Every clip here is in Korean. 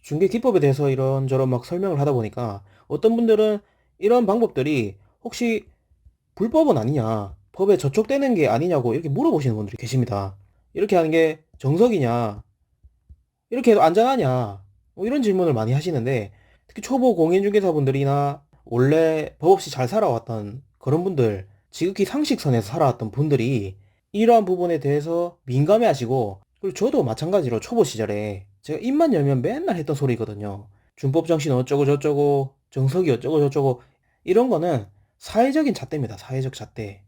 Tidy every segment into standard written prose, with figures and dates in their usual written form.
중개 기법에 대해서 이런저런 막 설명을 하다 보니까 어떤 분들은 이런 방법들이 혹시 불법은 아니냐, 법에 저촉되는 게 아니냐고 이렇게 물어보시는 분들이 계십니다. 이렇게 하는 게 정석이냐, 이렇게 해도 안전하냐, 뭐 이런 질문을 많이 하시는데, 특히 초보 공인중개사분들이나 원래 법 없이 잘 살아왔던 그런 분들, 지극히 상식선에서 살아왔던 분들이 이러한 부분에 대해서 민감해 하시고, 그리고 저도 마찬가지로 초보 시절에 제가 입만 열면 맨날 했던 소리거든요. 준법 정신 어쩌고 저쩌고, 정석이 어쩌고 저쩌고, 이런 거는 사회적인 잣대입니다. 사회적 잣대.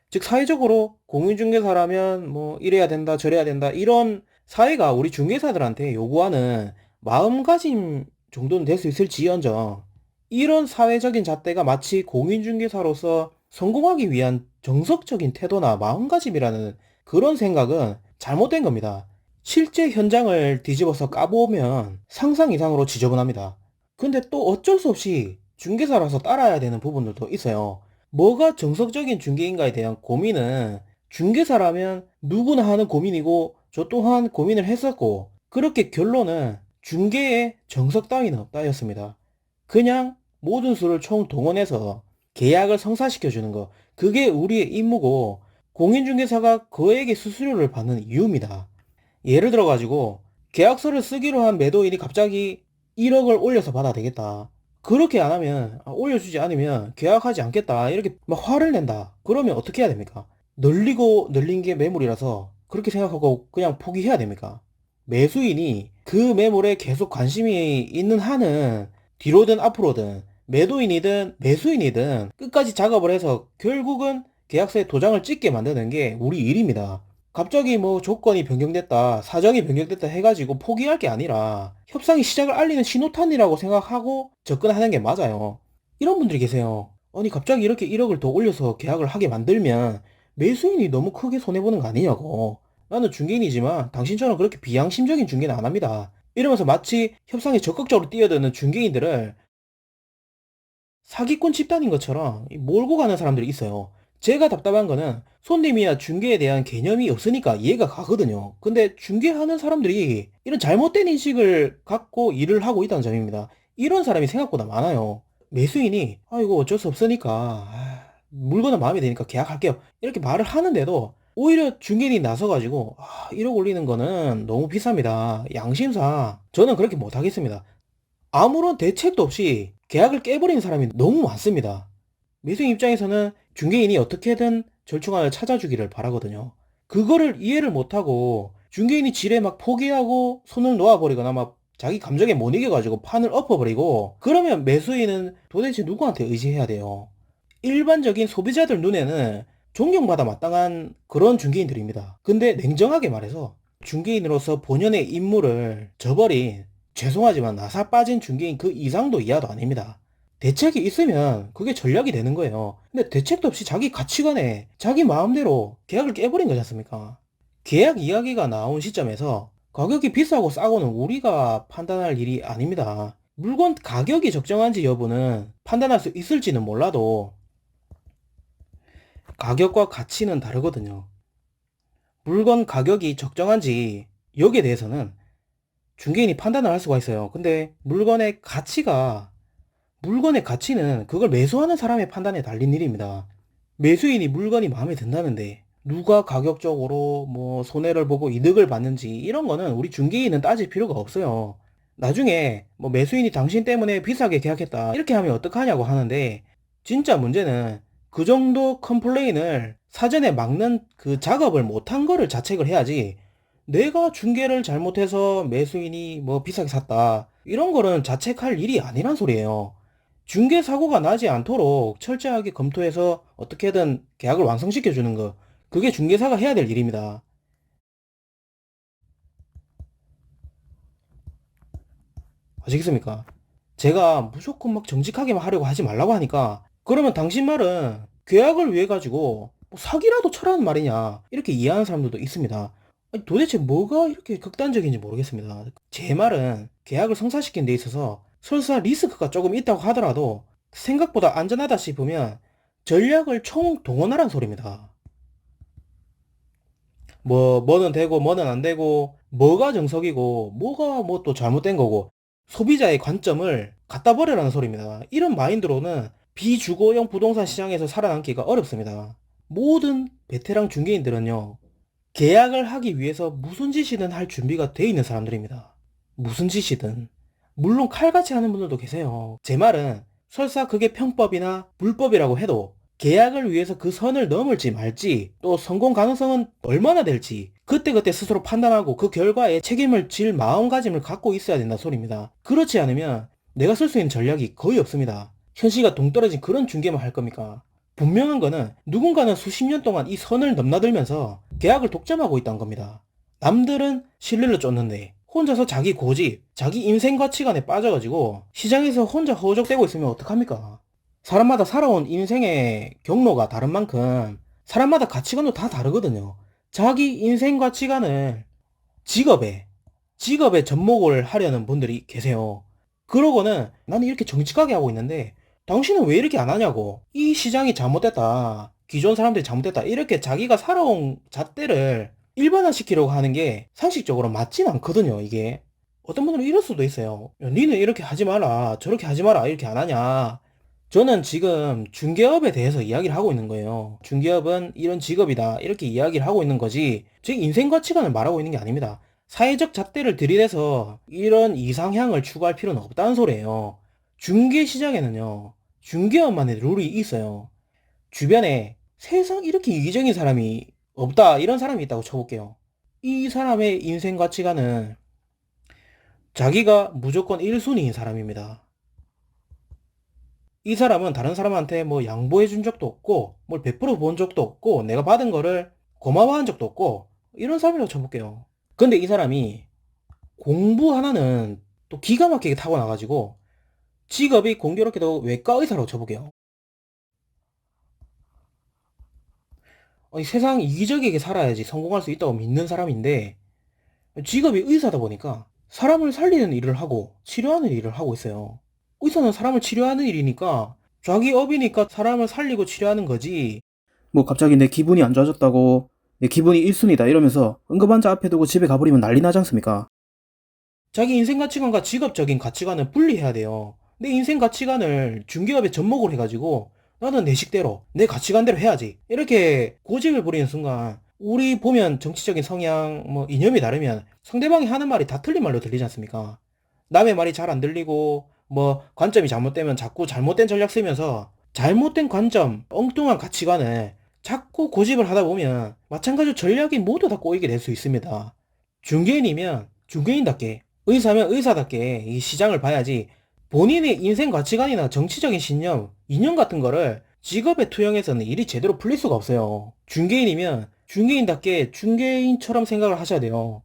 즉 사회적으로 공인중개사라면 뭐 이래야 된다 저래야 된다 이런 사회가 우리 중개사들한테 요구하는 마음가짐 정도는 될 수 있을지언정, 이런 사회적인 잣대가 마치 공인중개사로서 성공하기 위한 정석적인 태도나 마음가짐이라는 그런 생각은 잘못된 겁니다. 실제 현장을 뒤집어서 까보면 상상 이상으로 지저분합니다. 근데 또 어쩔 수 없이 중개사라서 따라야 되는 부분들도 있어요. 뭐가 정석적인 중개인가에 대한 고민은 중개사라면 누구나 하는 고민이고 저 또한 고민을 했었고, 그렇게 결론은 중개의 정석 따위는 없다였습니다. 그냥 모든 수를 총동원해서 계약을 성사시켜주는 거, 그게 우리의 임무고 공인중개사가 그에게 수수료를 받는 이유입니다. 예를 들어 가지고 계약서를 쓰기로 한 매도인이 갑자기 1억을 올려서 받아야 되겠다, 그렇게 안 하면, 올려주지 않으면 계약하지 않겠다, 이렇게 막 화를 낸다, 그러면 어떻게 해야 됩니까? 늘리고 늘린 게 매물이라서 그렇게 생각하고 그냥 포기해야 됩니까? 매수인이 그 매물에 계속 관심이 있는 한은 뒤로든 앞으로든 매도인이든 매수인이든 끝까지 작업을 해서 결국은 계약서에 도장을 찍게 만드는 게 우리 일입니다. 갑자기 뭐 조건이 변경됐다, 사정이 변경됐다 해가지고 포기할 게 아니라 협상이 시작을 알리는 신호탄이라고 생각하고 접근하는 게 맞아요. 이런 분들이 계세요. 아니 갑자기 이렇게 1억을 더 올려서 계약을 하게 만들면 매수인이 너무 크게 손해보는 거 아니냐고. 나는 중개인이지만 당신처럼 그렇게 비양심적인 중개는 안 합니다, 이러면서 마치 협상에 적극적으로 뛰어드는 중개인들을 사기꾼 집단인 것처럼 몰고 가는 사람들이 있어요. 제가 답답한 거는 손님이나 중개에 대한 개념이 없으니까 이해가 가거든요. 근데 중개하는 사람들이 이런 잘못된 인식을 갖고 일을 하고 있다는 점입니다. 이런 사람이 생각보다 많아요. 매수인이 이거 어쩔 수 없으니까 물건은 마음에 드니까 계약할게요, 이렇게 말을 하는데도 오히려 중개인이 나서가지고 1억 올리는 거는 너무 비쌉니다, 양심상 저는 그렇게 못하겠습니다. 아무런 대책도 없이 계약을 깨버리는 사람이 너무 많습니다. 미생 입장에서는 중개인이 어떻게든 절충안을 찾아주기를 바라거든요. 그거를 이해를 못하고 중개인이 지레 막 포기하고 손을 놓아버리거나 막 자기 감정에 못 이겨가지고 판을 엎어버리고, 그러면 매수인은 도대체 누구한테 의지해야 돼요? 일반적인 소비자들 눈에는 존경받아 마땅한 그런 중개인들입니다. 근데 냉정하게 말해서 중개인으로서 본연의 임무를 저버린, 죄송하지만 나사 빠진 중개인 그 이상도 이하도 아닙니다. 대책이 있으면 그게 전략이 되는 거예요. 근데 대책도 없이 자기 가치관에 자기 마음대로 계약을 깨버린 거지 않습니까? 계약 이야기가 나온 시점에서 가격이 비싸고 싸고는 우리가 판단할 일이 아닙니다. 물건 가격이 적정한지 여부는 판단할 수 있을지는 몰라도 가격과 가치는 다르거든요. 물건 가격이 적정한지 여기에 대해서는 중개인이 판단을 할 수가 있어요. 근데 물건의 가치는 그걸 매수하는 사람의 판단에 달린 일입니다. 매수인이 물건이 마음에 든다는데 누가 가격적으로 뭐 손해를 보고 이득을 받는지 이런 거는 우리 중개인은 따질 필요가 없어요. 나중에 뭐 매수인이 당신 때문에 비싸게 계약했다, 이렇게 하면 어떡하냐고 하는데, 진짜 문제는 그 정도 컴플레인을 사전에 막는 그 작업을 못한 거를 자책을 해야지, 내가 중개를 잘못해서 매수인이 뭐 비싸게 샀다 이런 거는 자책할 일이 아니란 소리예요. 중개 사고가 나지 않도록 철저하게 검토해서 어떻게든 계약을 완성시켜 주는 거, 그게 중개사가 해야 될 일입니다. 아시겠습니까? 제가 무조건 막 정직하게만 하려고 하지 말라고 하니까, 그러면 당신 말은 계약을 위해 가지고 뭐 사기라도 쳐라는 말이냐, 이렇게 이해하는 사람들도 있습니다. 아니, 도대체 뭐가 이렇게 극단적인지 모르겠습니다. 제 말은 계약을 성사시키는 데 있어서 설사 리스크가 조금 있다고 하더라도 생각보다 안전하다 싶으면 전략을 총동원하라는 소리입니다. 뭐는 되고 뭐는 안 되고 뭐가 정석이고 뭐가 뭐 또 잘못된 거고 소비자의 관점을 갖다 버리라는 소리입니다. 이런 마인드로는 비주거용 부동산 시장에서 살아남기가 어렵습니다. 모든 베테랑 중개인들은요, 계약을 하기 위해서 무슨 짓이든 할 준비가 돼 있는 사람들입니다. 무슨 짓이든. 물론 칼같이 하는 분들도 계세요. 제 말은 설사 그게 편법이나 불법이라고 해도 계약을 위해서 그 선을 넘을지 말지, 또 성공 가능성은 얼마나 될지 그때그때 스스로 판단하고 그 결과에 책임을 질 마음가짐을 갖고 있어야 된다 소리입니다. 그렇지 않으면 내가 쓸 수 있는 전략이 거의 없습니다. 현실과 동떨어진 그런 중개만 할 겁니까? 분명한 거는 누군가는 수십 년 동안 이 선을 넘나들면서 계약을 독점하고 있다는 겁니다. 남들은 신뢰를 쫓는데 혼자서 자기 고집, 자기 인생 가치관에 빠져가지고 시장에서 혼자 허우적대고 있으면 어떡합니까? 사람마다 살아온 인생의 경로가 다른 만큼 사람마다 가치관도 다 다르거든요. 자기 인생 가치관을 직업에, 직업에 접목을 하려는 분들이 계세요. 그러고는 나는 이렇게 정직하게 하고 있는데 당신은 왜 이렇게 안 하냐고. 이 시장이 잘못됐다. 기존 사람들이 잘못됐다. 이렇게 자기가 살아온 잣대를 일반화시키려고 하는 게 상식적으로 맞진 않거든요, 이게. 어떤 분들은 이럴 수도 있어요. 야, 니는 이렇게 하지 마라. 저렇게 하지 마라. 이렇게 안 하냐. 저는 지금 중개업에 대해서 이야기를 하고 있는 거예요. 중개업은 이런 직업이다. 이렇게 이야기를 하고 있는 거지. 제 인생 가치관을 말하고 있는 게 아닙니다. 사회적 잣대를 들이대서 이런 이상향을 추구할 필요는 없다는 소리예요. 중개 시장에는요, 중개업만의 룰이 있어요. 주변에 세상 이렇게 이기적인 사람이 없다. 이런 사람이 있다고 쳐볼게요. 이 사람의 인생 가치관은 자기가 무조건 1순위인 사람입니다. 이 사람은 다른 사람한테 뭐 양보해 준 적도 없고, 뭘 베풀어 본 적도 없고, 내가 받은 거를 고마워한 적도 없고, 이런 사람이라고 쳐볼게요. 근데 이 사람이 공부 하나는 또 기가 막히게 타고나가지고, 직업이 공교롭게도 외과 의사라고 쳐볼게요. 아니, 세상 이기적이게 살아야지 성공할 수 있다고 믿는 사람인데, 직업이 의사다 보니까 사람을 살리는 일을 하고 치료하는 일을 하고 있어요. 의사는 사람을 치료하는 일이니까 자기 업이니까 사람을 살리고 치료하는 거지. 뭐 갑자기 내 기분이 안 좋아졌다고 내 기분이 1순위다 이러면서 응급환자 앞에 두고 집에 가버리면 난리 나지 않습니까? 자기 인생 가치관과 직업적인 가치관을 분리해야 돼요. 내 인생 가치관을 중개업에 접목을 해가지고 나는 내 식대로 내 가치관대로 해야지 이렇게 고집을 부리는 순간 우리 보면 정치적인 성향 뭐 이념이 다르면 상대방이 하는 말이 다 틀린 말로 들리지 않습니까? 남의 말이 잘 안 들리고 뭐 관점이 잘못되면 자꾸 잘못된 전략 쓰면서 잘못된 관점 엉뚱한 가치관을 자꾸 고집을 하다 보면 마찬가지로 전략이 모두 다 꼬이게 될 수 있습니다. 중개인이면 중개인답게 의사면 의사답게 이 시장을 봐야지 본인의 인생 가치관이나 정치적인 신념, 이념 같은 거를 직업에 투영해서는 일이 제대로 풀릴 수가 없어요. 중개인이면 중개인답게 중개인처럼 생각을 하셔야 돼요.